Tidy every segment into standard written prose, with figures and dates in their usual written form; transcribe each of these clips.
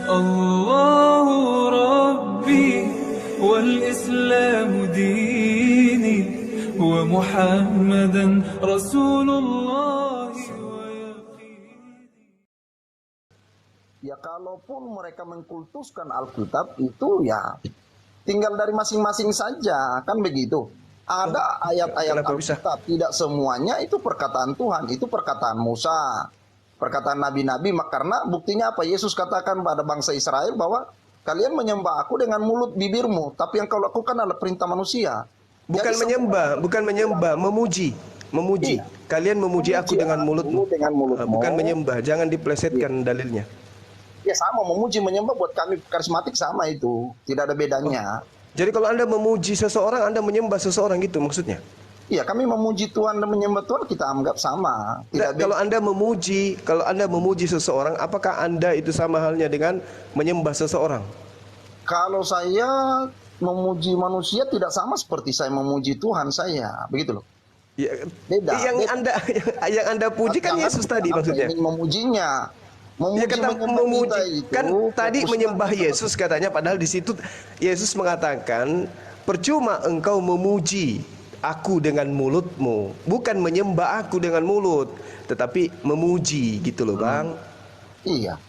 الله ربي والإسلام ديني ومحمدا رسول الله Ya kalaupun mereka mengkultuskan Alkitab itu ya tinggal dari masing-masing saja, kan begitu. Ada ayat-ayat Alkitab, tidak semuanya itu perkataan Tuhan, itu perkataan Musa, perkataan nabi-nabi. Karena buktinya apa? Yesus katakan pada bangsa Israel bahwa kalian menyembah aku dengan mulut bibirmu, tapi yang kau lakukan adalah perintah manusia. Bukan Jadi, menyembah, memuji. Memuji. Kalian memuji aku dengan mulutmu. Bukan menyembah, jangan diplesetkan dalilnya. Ya sama, memuji menyembah buat kami karismatik sama itu, tidak ada bedanya. Jadi kalau Anda memuji seseorang, Anda menyembah seseorang gitu maksudnya? Iya, kami memuji Tuhan dan menyembah Tuhan kita anggap sama. Kalau Anda memuji seseorang, apakah Anda itu sama halnya dengan menyembah seseorang? Kalau saya memuji manusia tidak sama seperti saya memuji Tuhan saya, begitu loh. Ya, Beda. Yang Anda puji kan Yesus tadi maksudnya. Ingin memujinya. Memuji kan tadi menyembah itu. Yesus katanya, padahal di situ Yesus mengatakan percuma engkau memuji aku dengan mulutmu, bukan menyembah aku dengan mulut, tetapi memuji gitu loh Bang. Iya.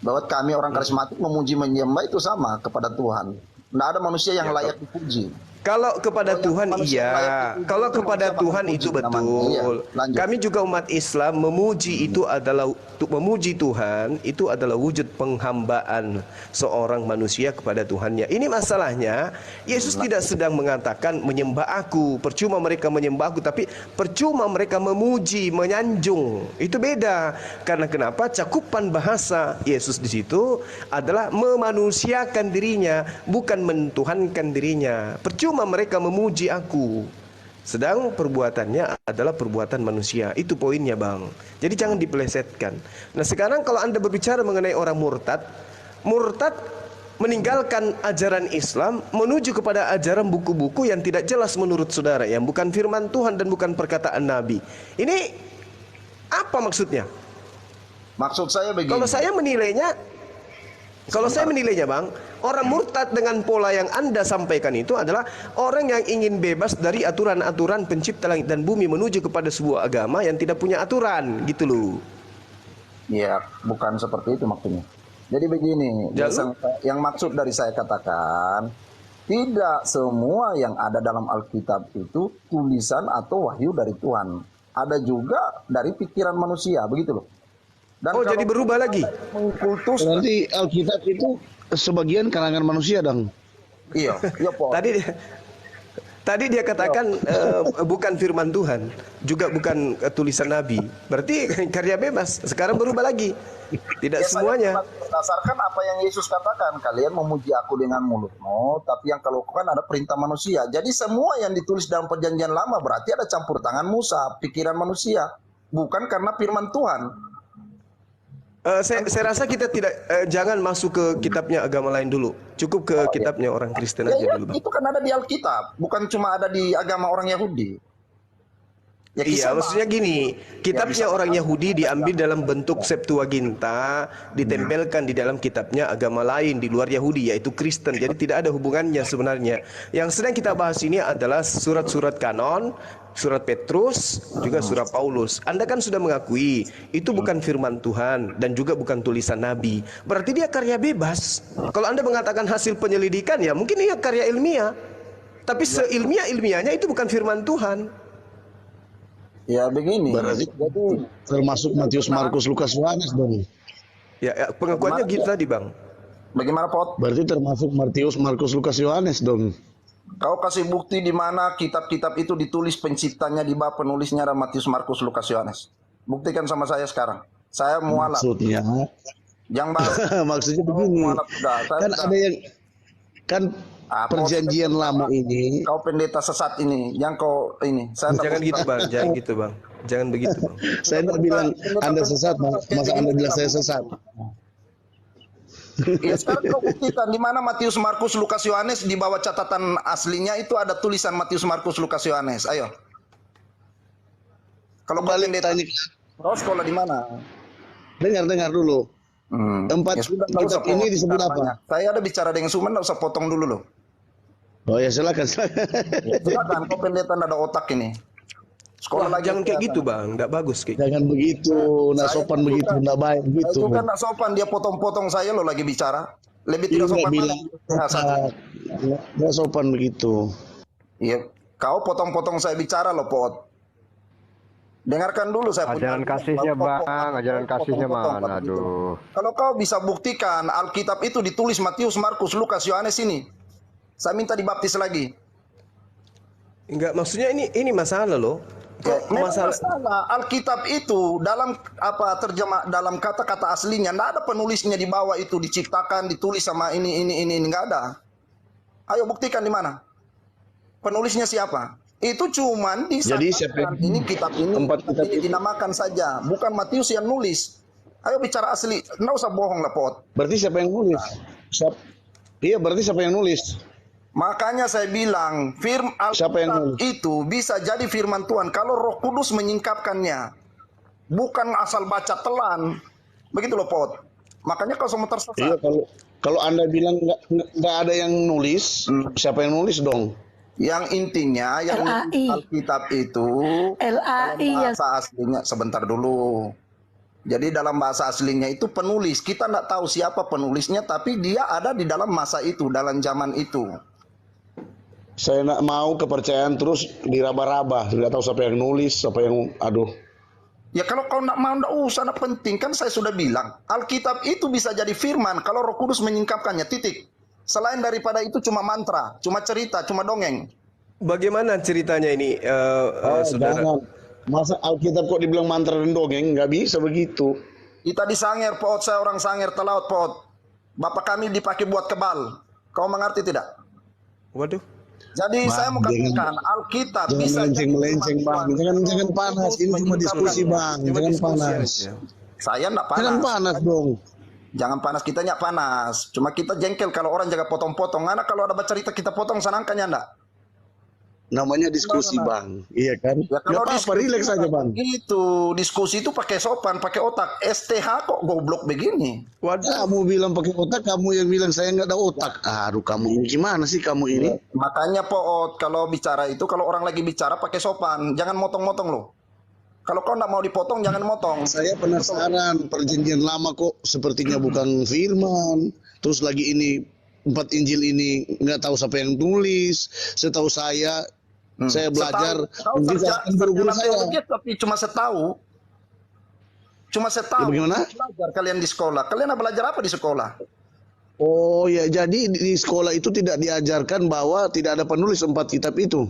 Bahwa kami orang karismatik memuji menyembah itu sama kepada Tuhan. Tidak ada manusia yang layak dipuji. Kalau kepada Tuhan iya, kalau kepada Tuhan itu betul. Kami juga umat Islam memuji itu adalah memuji Tuhan itu adalah wujud penghambaan seorang manusia kepada Tuhannya. Ini masalahnya Yesus tidak sedang mengatakan menyembah aku, percuma mereka menyembah aku, tapi percuma mereka memuji, menyanjung. Itu beda. Karena kenapa? Cakupan bahasa Yesus di situ adalah memanusiakan dirinya, bukan mentuhankan dirinya. Percuma mereka memuji aku, sedang perbuatannya adalah perbuatan manusia. Itu poinnya Bang. Jadi jangan dipelesetkan. Nah sekarang kalau Anda berbicara mengenai orang murtad meninggalkan ajaran Islam menuju kepada ajaran buku-buku yang tidak jelas menurut saudara, yang bukan firman Tuhan dan bukan perkataan Nabi. Ini apa maksudnya? Maksud saya begini. Kalau saya menilainya Bang, orang murtad dengan pola yang Anda sampaikan itu adalah orang yang ingin bebas dari aturan-aturan pencipta langit dan bumi menuju kepada sebuah agama yang tidak punya aturan, gitu loh. Ya, bukan seperti itu maksudnya. Jadi begini, yang maksud dari saya katakan, tidak semua yang ada dalam Alkitab itu tulisan atau wahyu dari Tuhan. Ada juga dari pikiran manusia, begitu loh. Dan jadi berubah lagi. Berarti Alkitab itu sebagian kalangan manusia dong. Iya, Pak. Tadi dia katakan bukan firman Tuhan, juga bukan tulisan Nabi. Berarti karya bebas. Sekarang berubah lagi. Tidak semuanya. Berdasarkan apa yang Yesus katakan, kalian memuji aku dengan mulutmu, tapi yang kau lakukan ada perintah manusia. Jadi semua yang ditulis dalam perjanjian lama berarti ada campur tangan Musa, pikiran manusia, bukan karena firman Tuhan. Saya rasa kita jangan masuk ke kitabnya agama lain dulu. Cukup ke kitabnya orang Kristen aja dulu Bang. Itu kan ada di Alkitab, bukan cuma ada di agama orang Yahudi. Ya, iya, maksudnya gini, kitabnya orang Yahudi diambil dalam bentuk Septuaginta, ditempelkan di dalam kitabnya agama lain di luar Yahudi, yaitu Kristen. Jadi tidak ada hubungannya sebenarnya. Yang sedang kita bahas ini adalah surat-surat kanon, surat Petrus, juga surat Paulus. Anda kan sudah mengakui itu bukan firman Tuhan dan juga bukan tulisan Nabi. Berarti dia karya bebas. Kalau Anda mengatakan hasil penyelidikan, ya mungkin dia karya ilmiah. Tapi seilmiah-ilmiahnya itu bukan firman Tuhan. Ya begini. Berarti termasuk Matius, Markus, Lukas, Yohanes dong. Ya pengakuannya gitu tadi Bang. Bagaimana Pot? Berarti termasuk Matius, Markus, Lukas, Yohanes dong. Kau kasih bukti di mana kitab-kitab itu ditulis penciptanya di bawah penulisnya ada Matius, Markus, Lukas, Yohanes. Buktikan sama saya sekarang. Saya mualaf. Maksudnya? Yang baru. Maksudnya begini. Kan ada yang perjanjian lama ini. Kau pendeta sesat ini, yang kau ini. Jangan gitu Bang, jangan gitu Bang. Jangan begitu Bang. Saya tidak bilang Anda sesat, masa Anda bilang saya sesat? Ya sekarang kau buktikan di mana Matius, Markus, Lukas, Yohanes di bawah catatan aslinya itu ada tulisan Matius, Markus, Lukas, Yohanes. Ayo. Kalau kau pendeta, kau sekolah di mana? Dengar dulu. Ya Empat sudah, nggak usah kitab ini potong disebut apa? bicaranya. Saya ada bicara dengan Suman, nggak usah potong dulu loh. Oh ya silakan. Ya, silakan, kau pendeta nggak ada otak ini. Sekolah Wah, lagi jangan kayak gitu, kelihatan. Bang. Nggak bagus kayak gitu. Jangan begitu, nggak Saya sopan juga- begitu, nggak baik Saya begitu. juga nggak sopan, dia potong-potong saya loh lagi bicara. Lebih Iya tidak nggak sopan bilang mana? nggak sopan begitu. Iya, kau potong-potong saya bicara loh, Pot. Dengarkan dulu saya punya Ajaran argumen. kasihnya, Kau Bang. potong, Ajaran kasihnya potong-potong, mana? Pak, begitu. Aduh. Kalau kau bisa buktikan Alkitab itu ditulis Matius, Markus, Lukas, Yohanes ini, saya minta dibaptis lagi. Enggak, maksudnya ini masalah loh. Kok Memang masalah? masalah Alkitab itu dalam apa terjemah dalam kata-kata aslinya nggak ada penulisnya di bawah itu diciptakan ditulis sama ini nggak ada. Ayo buktikan di mana? Penulisnya siapa? Itu cuman Jadi siapa disatakan ini kitab ini, Empat kitab kitab ini itu. dinamakan saja, bukan Matius yang nulis. Ayo bicara asli, nggak usah bohong lah, Pot. Berarti siapa yang nulis? Iya, berarti siapa yang nulis? Makanya saya bilang, Siapa yang Alkitab nulis? itu bisa jadi firman Tuhan kalau Roh Kudus menyingkapkannya. Bukan asal baca telan. Begitu loh, Pot. Makanya kau semua tersesat. Iya, kalau Anda bilang nggak ada yang nulis, siapa yang nulis dong? Yang intinya, yang LAI. Alkitab itu LAI yang bahasa aslinya, sebentar dulu. Jadi dalam bahasa aslinya itu penulis. Kita nggak tahu siapa penulisnya, tapi dia ada di dalam masa itu, dalam zaman itu. Saya nak mau kepercayaan terus diraba-raba, tidak tahu siapa yang nulis, siapa yang aduh. Ya kalau kau nggak mau, nggak usah, nggak penting. Kan saya sudah bilang, Alkitab itu bisa jadi firman kalau Roh Kudus menyingkapkannya, titik. Selain daripada itu cuma mantra, cuma cerita, cuma dongeng. Bagaimana ceritanya ini, saudara? Jangan. Masa Alkitab kok dibilang mantra dan dongeng? Nggak bisa begitu. Kita di Sanger, Pot, saya orang Sanger, Telaut, Pot. Bapak kami dipakai buat kebal. Kau mengerti tidak? Waduh. Jadi Bang, saya mau katakan Alkitab Jangan bisa melenceng, Bang. Jangan panas. Ini cuma diskusi, Bang. Cuma Jangan diskusi panas. aja. Saya enggak panas. Jangan panas dong. Jangan panas, kita enggak panas. Cuma kita jengkel kalau orang jaga potong-potong. Anak kalau ada cerita kita potong sanangkannya enggak? Namanya diskusi, Bang. Iya kan? Ya, Nggak apa-apa, rileks aja, Bang. Gitu, diskusi itu pakai sopan, pakai otak. STH kok goblok begini? Waduh. Kamu bilang pakai otak, kamu yang bilang saya nggak ada otak. Aduh, kamu ini gimana sih kamu ini? Makanya Poot, kalau bicara itu, kalau orang lagi bicara pakai sopan. Jangan motong-motong loh. Kalau kau nggak mau dipotong, jangan motong. Saya penasaran, perjanjian lama kok sepertinya bukan firman. Terus lagi ini 4 Injil ini nggak tahu siapa yang tulis. Setahu saya belajar mungkin saya akan guru-guru saya. Tapi cuma setahu. Cuma setahu. Ya, bagaimana? Belajar kalian di sekolah. Kalian belajar apa di sekolah? Oh ya, jadi di sekolah itu tidak diajarkan bahwa tidak ada penulis 4 kitab itu.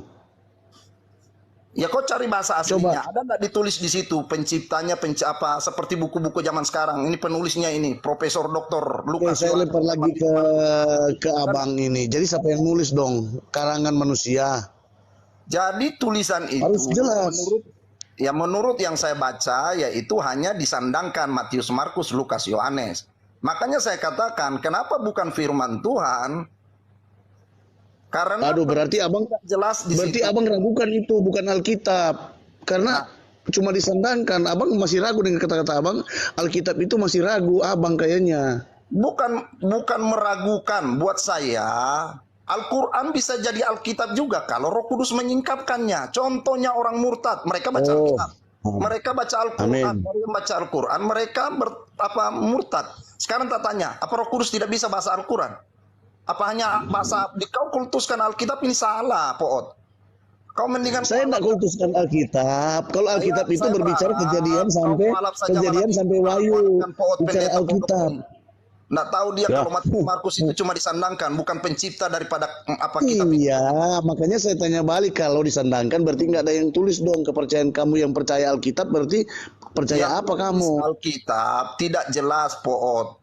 Ya kau cari bahasa aslinya. Ada nggak ditulis di situ penciptanya apa seperti buku-buku zaman sekarang. Ini penulisnya ini Profesor Doktor Oke, Lukas. saya lempar lagi ke abang ini. Jadi siapa yang nulis dong? Karangan manusia. Jadi tulisan itu Harus jelas. menurut yang saya baca yaitu hanya disandangkan Matius, Markus, Lukas, Yohanes. Makanya saya katakan kenapa bukan firman Tuhan? Karena Aduh, berarti abang jelas di berarti situ. abang ragukan itu bukan Alkitab. Karena cuma disandangkan. Abang masih ragu dengan kata-kata abang. Alkitab itu masih ragu abang kayaknya. Bukan meragukan buat saya. Al-Quran bisa jadi Alkitab juga kalau Roh Kudus menyingkapkannya. Contohnya orang murtad, mereka baca Oh. Alkitab. Mereka baca Al-Quran, Amin. dari yang baca Al-Quran, mereka murtad. Sekarang tak tanya, apa Roh Kudus tidak bisa bahasa Al-Quran? Apa hanya bahasa kau kultuskan Alkitab ini salah, Poot. Kau mendingan Saya tidak kultuskan Alkitab. Kalau Alkitab itu saya berbicara berharap kejadian kau sampai balap saja malam ini, Wahyu. melakukan Poot Bicara pendeta Alkitab. bodoh ini. Nggak tahu dia Ya. kalau Matius, Markus itu cuma disandangkan, bukan pencipta daripada apa kitab itu. Iya, makanya saya tanya balik, kalau disandangkan berarti nggak ada yang tulis dong. Kepercayaan kamu yang percaya Alkitab berarti percaya Yang apa tulis kamu? Alkitab tidak jelas, Poot.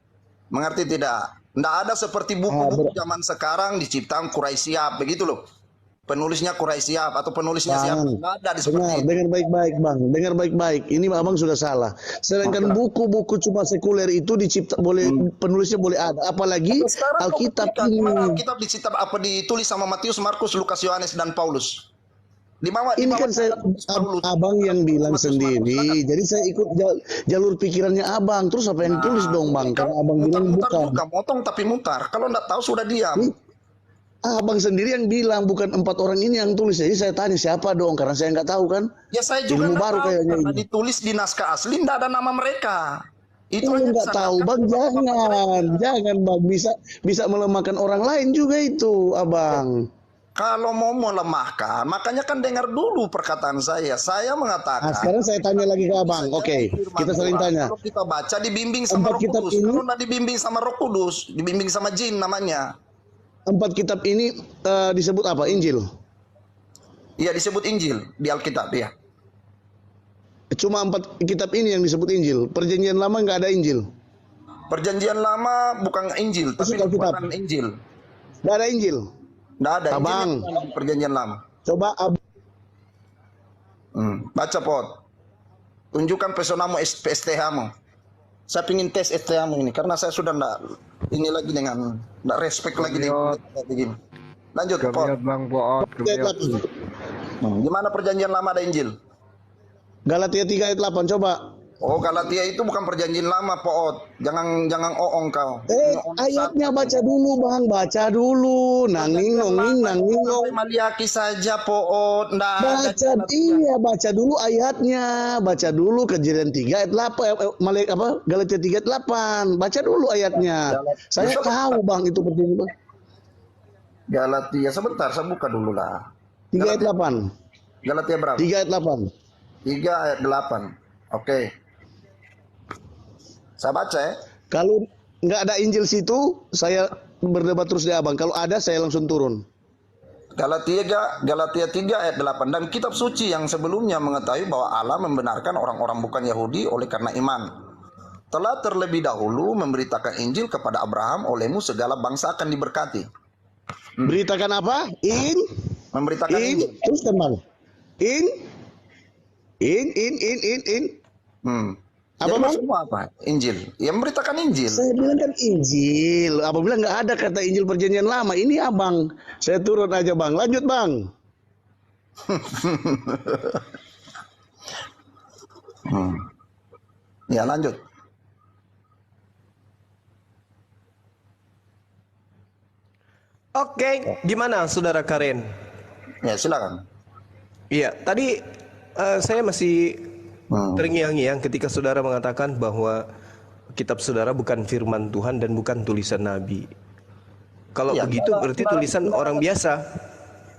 Mengerti tidak? Nggak ada seperti buku-buku zaman sekarang diciptakan Quraisyab, begitu loh. Penulisnya Quraisyab atau penulisnya siapa? Bang, Nggak ada seperti dengar, itu. dengar baik-baik, Bang. Dengar baik-baik. Ini abang sudah salah. Sedangkan buku-buku cuma sekuler itu dicipta boleh penulisnya boleh ada. Apalagi Sekarang Alkitab kau buktikan, ini. mana Alkitab ditulis sama Matius, Markus, Lukas, Yohanes dan Paulus. Ini kan abang yang bilang sendiri, jadi saya ikut jalur pikirannya abang. Terus apa yang ditulis dong bang? Karena abang bilang bukan. Motong tapi mutar. Kalau nggak tahu sudah diam. Abang sendiri yang bilang, bukan 4 orang ini yang tulis. Jadi saya tanya siapa dong, karena saya nggak tahu kan. Ya saya juga ilmu nggak baru tahu, kayaknya karena ini. ditulis di naskah asli nggak ada nama mereka. Itu Itu hanya nggak tahu bang, jangan bang, bisa melemahkan orang lain juga itu abang. Kalau mau melemahkan, makanya kan dengar dulu perkataan saya. Saya mengatakan. Nah, sekarang saya tanya lagi ke abang. Oke, kita saling tanya. Kalau kita baca dibimbing sama Roh Kudus. Kalau nggak dibimbing sama Roh Kudus, dibimbing sama jin namanya. 4 kitab ini disebut apa? Injil? Iya disebut Injil di Alkitab ya. Cuma 4 kitab ini yang disebut Injil. Perjanjian lama nggak ada Injil. Perjanjian lama bukan Injil, tapi bukan Injil. Nggak ada Injil. Nggak ada abang. Injil perjanjian lama. Coba Baca pot. Tunjukkan pesonamu STH-mu. Saya pingin tes STH-mu ini karena saya sudah ini lagi dengan enggak respect lagi dengan begini. Lanjut pot. Bang Poot. Gimana perjanjian lama ada Injil? Galatia 3 ayat 8 coba. Oh, Galatia itu bukan perjanjian lama, Poot. Jangan oong kau. Ayatnya baca dulu, Bang. Baca dulu. Nanging nonging. Maliaki saja, Poot. Baca dulu ayatnya. Baca dulu Kejadian 3 ayat 8. Galatia 3 ayat 8. Baca dulu ayatnya. Saya tahu, Bang, itu penting. Galatia, sebentar, saya buka dulu lah. 3 ayat 8. Galatia berapa? 3 ayat 8. 3 ayat 8. Oke. Saya baca ya. Kalau nggak ada Injil situ, saya berdebat terus di abang. Kalau ada, saya langsung turun. Galatia 3 ayat 8. Dan kitab suci yang sebelumnya mengetahui bahwa Allah membenarkan orang-orang bukan Yahudi oleh karena iman. Telah terlebih dahulu memberitakan Injil kepada Abraham, olehmu segala bangsa akan diberkati. Beritakan apa? Memberitakan Injil. Terus bang. In. Apa bang? Semua apa? Injil. Yang memberitakan Injil. Saya bilang kan Injil. Apabila nggak ada kata Injil perjanjian lama, ini abang. Saya turun aja bang. Lanjut bang. Ya lanjut. Oke, gimana saudara Karen? Ya silakan. Iya, tadi saya masih terngiang-ngiang ketika saudara mengatakan bahwa kitab saudara bukan firman Tuhan dan bukan tulisan Nabi. Kalau begitu berarti tulisan orang biasa.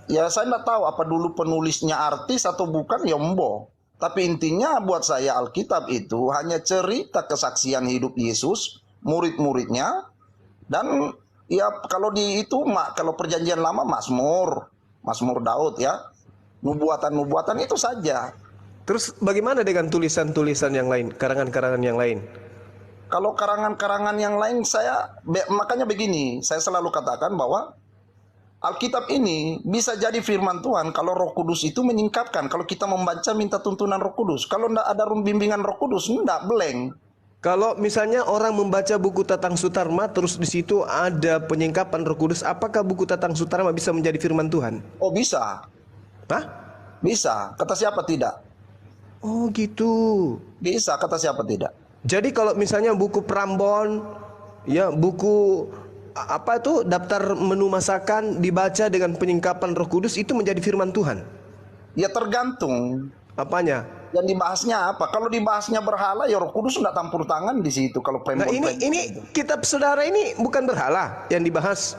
Ya saya nggak tahu apa dulu penulisnya artis atau bukan, ya mbo. Tapi intinya buat saya Alkitab itu hanya cerita kesaksian hidup Yesus, murid-muridnya, dan ya kalau kalau perjanjian lama Mazmur Daud ya, nubuatan itu saja. Terus bagaimana dengan tulisan-tulisan yang lain, karangan-karangan yang lain? Kalau karangan-karangan yang lain makanya begini, saya selalu katakan bahwa Alkitab ini bisa jadi firman Tuhan kalau Roh Kudus itu menyingkapkan. Kalau kita membaca minta tuntunan Roh Kudus. Kalau tidak ada bimbingan Roh Kudus, tidak blank. Kalau misalnya orang membaca buku Tatang Sutarma terus di situ ada penyingkapan Roh Kudus, apakah buku Tatang Sutarma bisa menjadi firman Tuhan? Oh bisa. Hah? Bisa. Kata siapa tidak? Oh gitu. Bisa, kata siapa tidak? Jadi kalau misalnya buku Prambon, ya buku apa itu daftar menu masakan dibaca dengan penyingkapan Roh Kudus itu menjadi firman Tuhan? Ya tergantung. Apanya? Yang dibahasnya apa? Kalau dibahasnya berhala, ya Roh Kudus nggak campur tangan di situ. Kalau Nah ini kitab saudara ini bukan berhala yang dibahas.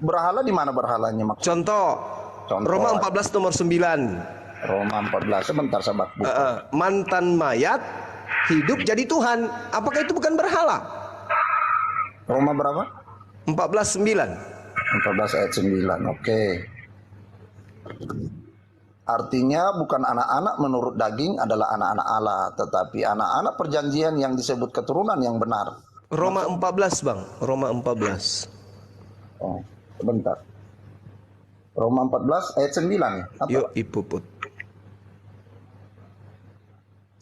Berhala di mana berhalanya maksudnya? Contoh Roma 14 nomor 9. Roma 14, sebentar sahabat. Mantan mayat hidup jadi Tuhan. Apakah itu bukan berhala? Roma berapa? 14:9. 14 ayat 9. Oke. Artinya bukan anak-anak menurut daging adalah anak-anak Allah, tetapi anak-anak perjanjian yang disebut keturunan yang benar. Roma 14, Bang. Roma 14. Oh, sebentar. Roma 14 ayat 9 ya. Yuk, Ipuput.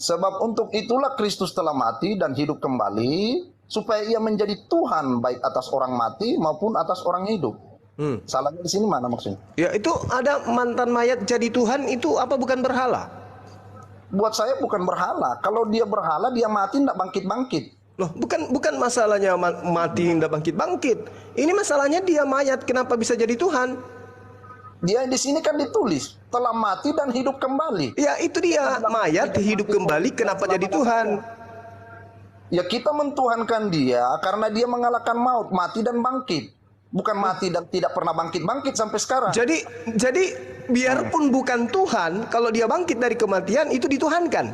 Sebab untuk itulah Kristus telah mati dan hidup kembali, supaya ia menjadi Tuhan baik atas orang mati maupun atas orang hidup. Salahnya di sini mana maksudnya? Ya itu ada mantan mayat jadi Tuhan, itu apa bukan berhala? Buat saya bukan berhala. Kalau dia berhala, dia mati tidak bangkit-bangkit. Loh, bukan masalahnya mati tidak bangkit-bangkit. Ini masalahnya dia mayat, kenapa bisa jadi Tuhan? Dia di sini kan ditulis telah mati dan hidup kembali. Ya itu dia, mayat hidup kembali, kenapa jadi Tuhan? Ya kita mentuhankan dia karena dia mengalahkan maut, mati dan bangkit. Bukan mati dan tidak pernah bangkit-bangkit sampai sekarang. Jadi biarpun bukan Tuhan, kalau dia bangkit dari kematian itu dituhankan.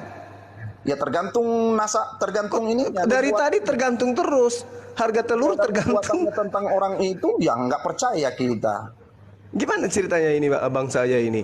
Ya tergantung tergantung ini. Dari tadi tergantung terus. Harga telur tergantung. Tentang orang itu yang nggak percaya kita. Gimana ceritanya ini, abang saya ini?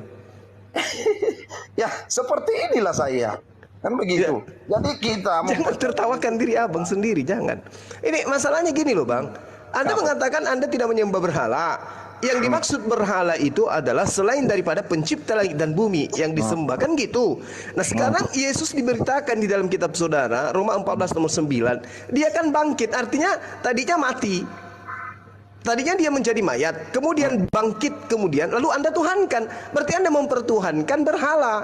Ya seperti inilah saya. Kan begitu. Ya. Jadi kita jangan tertawakan diri abang sendiri, jangan. Ini masalahnya gini loh bang. Anda mengatakan Anda tidak menyembah berhala. Yang dimaksud berhala itu adalah selain daripada pencipta langit dan bumi yang disembah, kan gitu. Nah sekarang Yesus diberitakan di dalam kitab saudara Roma 14 nomor 9, dia kan bangkit, artinya tadinya mati, tadinya dia menjadi mayat, kemudian bangkit, kemudian lalu Anda tuhankan. Berarti Anda mempertuhankan berhala.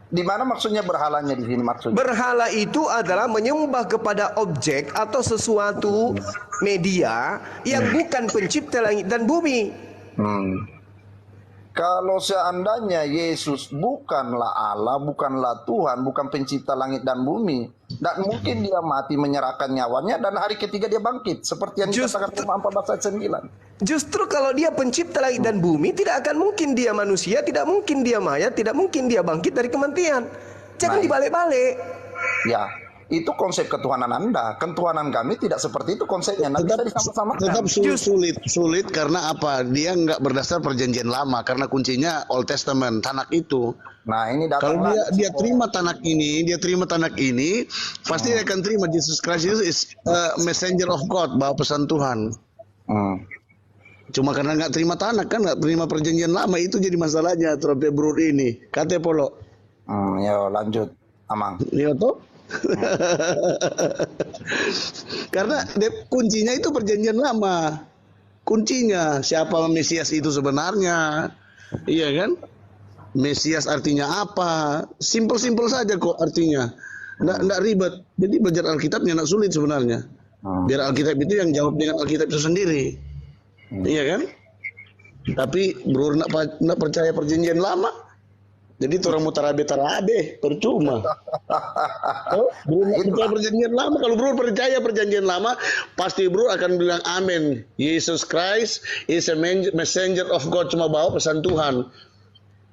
Di mana maksudnya berhalanya di sini maksudnya? Berhala itu adalah menyembah kepada objek atau sesuatu media yang bukan pencipta langit dan bumi. Kalau seandainya Yesus bukanlah Allah, bukanlah Tuhan, bukan pencipta langit dan bumi, dan mungkin dia mati menyerahkan nyawanya dan hari ketiga dia bangkit seperti yang dikatakan Roma 14 ayat 9. Justru kalau dia pencipta langit dan bumi, tidak akan mungkin dia manusia, tidak mungkin dia mayat, tidak mungkin dia bangkit dari kematian. Jangan dibalik-balik. Ya, itu konsep ketuhanan Anda. Ketuhanan kami tidak seperti itu konsepnya. Nanti bisa disama-samakan. Tetap sulit karena apa? Dia nggak berdasar perjanjian lama karena kuncinya Old Testament, Tanak itu. Nah, ini kalau dia terima Tanak ini, pasti dia akan terima Jesus Christ is messenger of God, bawa pesan Tuhan. Cuma karena nggak terima Tanak kan, nggak terima perjanjian lama, itu jadi masalahnya trope bro ini. Kate polo. Ya lanjut, Amang. Iya toh? Karena kuncinya itu perjanjian lama. Kuncinya siapa Mesias itu sebenarnya, iya kan? Mesias artinya apa? Simpel-simpel saja kok artinya. Nggak ribet. Jadi belajar Alkitabnya nggak sulit sebenarnya. Biar Alkitab itu yang jawab dengan Alkitab itu sendiri. Iya kan? Tapi bro nggak percaya perjanjian lama. Jadi orang mutarabe percuma. Bro nggak percaya perjanjian lama. Kalau bro percaya perjanjian lama, pasti bro akan bilang amin. Jesus Christ is a messenger of God, cuma bawa pesan Tuhan.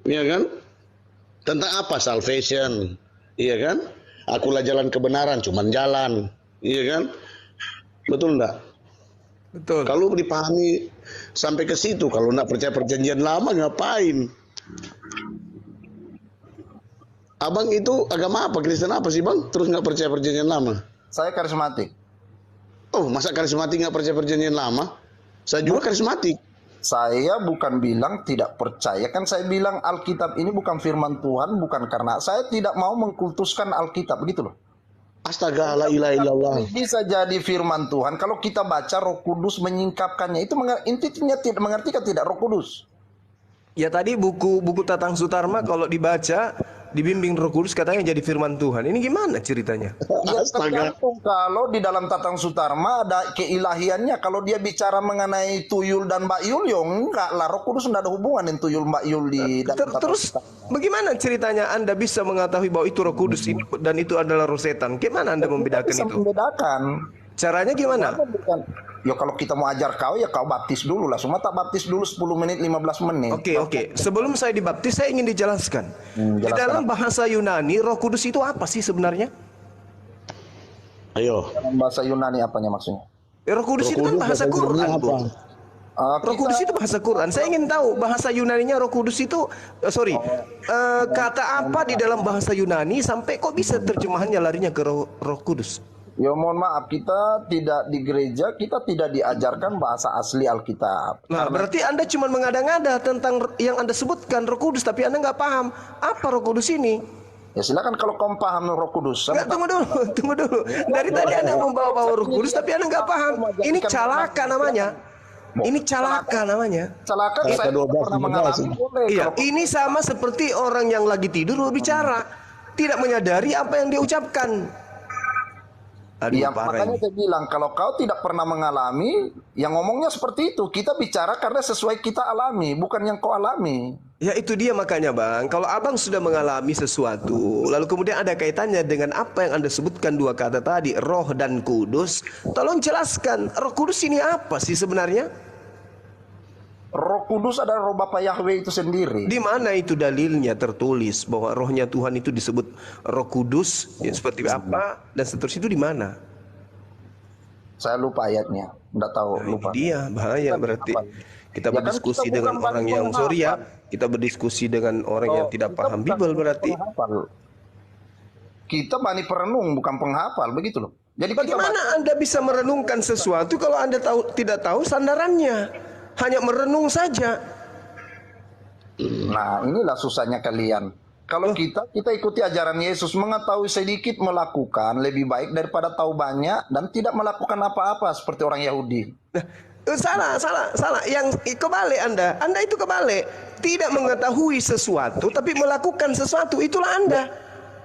Iya kan? Tentang apa? Salvation. Iya kan? Akulah jalan kebenaran, cuman jalan. Iya kan? Betul enggak? Betul. Kalau dipahami sampai ke situ, kalau enggak percaya perjanjian lama ngapain? Abang itu agama apa? Kristen apa sih bang? Terus nggak percaya perjanjian lama? Saya karismatik. Oh, masa karismatik nggak percaya perjanjian lama? Saya juga karismatik. Saya bukan bilang tidak percaya, kan saya bilang Alkitab ini bukan firman Tuhan, bukan karena saya tidak mau mengkultuskan Alkitab, begitu loh. Astaga, la ilaha illallah. Bisa jadi firman Tuhan kalau kita baca Roh Kudus menyingkapkannya. Itu intinya tidak mengerti tidak Roh Kudus? Ya tadi buku Tatang Sutarma kalau dibaca dibimbing Roh Kudus katanya jadi firman Tuhan. Ini gimana ceritanya? Ya tergantung, kalau di dalam Tatang Sutarma ada keilahiannya. Kalau dia bicara mengenai tuyul dan Mbak Yul, ya enggak lah. Roh Kudus enggak ada hubungan dengan tuyul Mbak Yul di dalam Terus bagaimana ceritanya Anda bisa mengetahui bahwa itu Roh Kudus dan itu adalah roh setan? Gimana Anda membedakan bisa itu? Membedakan. Caranya gimana? Ya kalau kita mau ajar kau, ya kau baptis dulu lah. Semua tak baptis dulu 10 menit, 15 menit. Oke. Sebelum saya dibaptis, saya ingin dijelaskan. Di dalam bahasa Yunani, Roh Kudus itu apa sih sebenarnya? Ayo. Dalam bahasa Yunani apanya maksudnya? Roh Kudus itu kan bahasa Quran. Roh Kudus itu bahasa Quran. Saya ingin tahu bahasa Yunaninya Roh Kudus itu, kata apa di dalam bahasa Yunani sampai kok bisa terjemahannya larinya ke Roh Kudus? Ya mohon maaf, kita tidak di gereja, kita tidak diajarkan bahasa asli Alkitab. Nah, berarti Anda cuma mengada-ngada tentang yang Anda sebutkan Roh Kudus, tapi Anda nggak paham apa Roh Kudus ini. Ya silakan kalau kamu paham Roh Kudus. Nggak, tunggu dulu. Dari tadi Anda membawa Roh Kudus, tapi Anda nggak paham. Ini calaka namanya. Ini calaka namanya. Celaka Celaka saya 12, pernah mengalami. Boleh. Iya, Kalau- ini sama seperti orang yang lagi tidur berbicara, tidak menyadari apa yang dia ucapkan. Aduh, Iya, parah makanya ini. saya bilang kalau kau tidak pernah mengalami, yang ngomongnya seperti itu. Kita bicara karena sesuai kita alami, bukan yang kau alami. Ya itu dia makanya Bang, kalau Abang sudah mengalami sesuatu, lalu kemudian ada kaitannya dengan apa yang Anda sebutkan dua kata tadi, roh dan kudus, tolong jelaskan, roh kudus ini apa sih sebenarnya? Roh Kudus adalah roh Bapa Yahweh itu sendiri. Di mana itu dalilnya tertulis bahwa rohnya Tuhan itu disebut roh kudus, ya, seperti apa, dan seterusnya itu di mana? Saya lupa ayatnya, enggak tahu, Nah, lupa. ini dia, bahaya berarti. Kita Ya kan berdiskusi kita dengan bukan orang bagi yang penghafal. sorry ya, kita berdiskusi dengan orang yang tidak Kita paham bukan Bible berarti. penghafal. Kita bani perenung, bukan penghafal, begitu loh. Jadi kita Bagaimana Anda bisa merenungkan sesuatu kalau Anda tidak tahu sandarannya? Hanya merenung saja. Nah, inilah susahnya kalian. Kalau kita ikuti ajaran Yesus, mengetahui sedikit melakukan lebih baik daripada tahu banyak dan tidak melakukan apa-apa seperti orang Yahudi. Nah, salah. Yang kebalik Anda itu kebalik. Tidak mengetahui sesuatu tapi melakukan sesuatu, itulah Anda.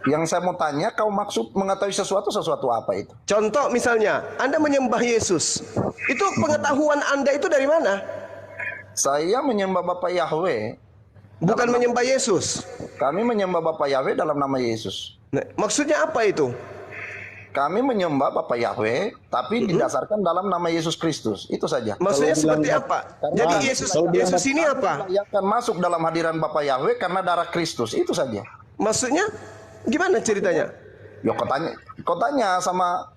Yang saya mau tanya, kau maksud mengetahui sesuatu apa itu? Contoh misalnya, Anda menyembah Yesus. Itu pengetahuan Anda itu dari mana? Saya menyembah Bapa Yahweh. Bukan menyembah Yesus. Kami menyembah Bapa Yahweh dalam nama Yesus. Nah, maksudnya apa itu? Kami menyembah Bapa Yahweh, tapi didasarkan dalam nama Yesus Kristus. Itu saja. Maksudnya Kalau seperti bilang- apa? Karena Jadi kalau bilang- Yesus ini apa? Yang akan masuk dalam hadiran Bapa Yahweh karena darah Kristus. Itu saja. Maksudnya gimana ceritanya? Ya kau tanya sama,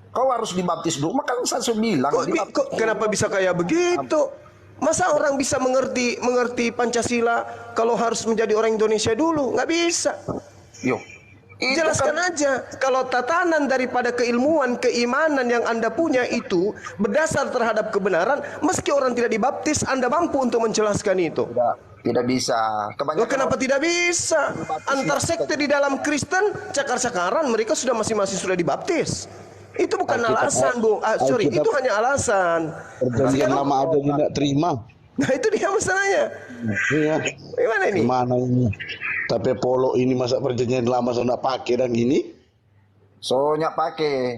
kau harus dibaptis dulu. Maka saya sudah bilang. Kok kenapa bisa kayak begitu? Masa orang bisa mengerti Pancasila kalau harus menjadi orang Indonesia dulu? Nggak bisa. Yo, itu Jelaskan kan- aja. Kalau tatanan daripada keilmuan, keimanan yang Anda punya itu berdasar terhadap kebenaran, meski orang tidak dibaptis, Anda mampu untuk menjelaskan itu. Tidak bisa. Loh, kenapa tidak bisa? Antar sekte di dalam Kristen, cakar-cakaran mereka sudah masing-masing sudah dibaptis. Itu bukan alasan, Bu. Sorry, Alkitab- itu hanya alasan. Perjanjian lama ada yang tidak terima. Nah, itu dia masalahnya. Iya. Gimana ini? Gimana ini? Tapi polo ini masa perjanjian lama saya tidak pakai dan gini? Soalnya pakai.